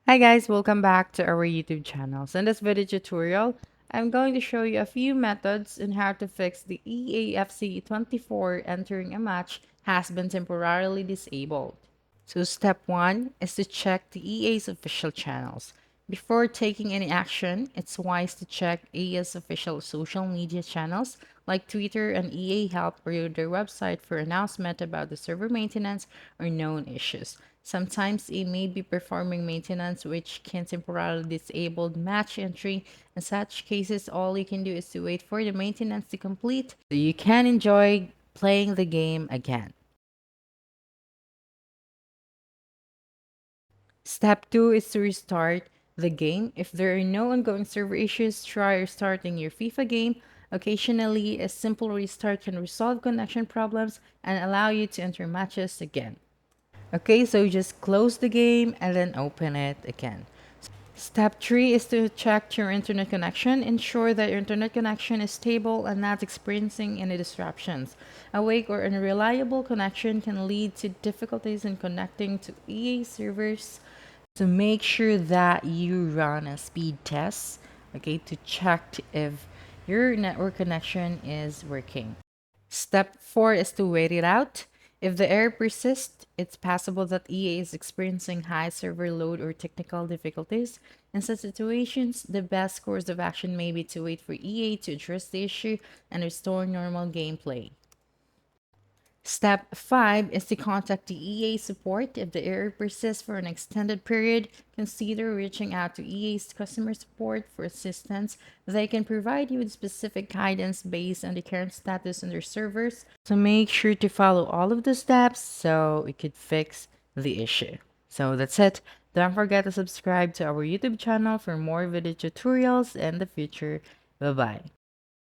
Hi guys, welcome back to our YouTube channel. So in this video tutorial, I'm going to show you a few methods on how to fix the EAFC 24 entering a match has been temporarily disabled. So step 1 is to check the EA's official channels. Before taking any action, it's wise to check EA's official social media channels like Twitter and EA Help or their website for announcement about the server maintenance or known issues. Sometimes it may be performing maintenance which can temporarily disable match entry. In such cases, all you can do is to wait for the maintenance to complete so you can enjoy playing the game again. Step 2 is to restart the game. If there are no ongoing server issues, try restarting your FIFA game. Occasionally, a simple restart can resolve connection problems and allow you to enter matches again. Okay, so just close the game and then open it again. Step 3 is to check your internet connection. Ensure that your internet connection is stable and not experiencing any disruptions. A weak or unreliable connection can lead to difficulties in connecting to EA servers. So make sure that you run a speed test, okay, to check if your network connection is working. Step 4 is to wait it out. If the error persists, it's possible that EA is experiencing high server load or technical difficulties. In such situations, the best course of action may be to wait for EA to address the issue and restore normal gameplay. Step 5 is to contact the EA support. If the error persists for an extended period, consider reaching out to EA's customer support for assistance. They can provide you with specific guidance based on the current status on their servers. So make sure to follow all of the steps so we could fix the issue. So that's it. Don't forget to subscribe to our YouTube channel for more video tutorials in the future. Bye bye.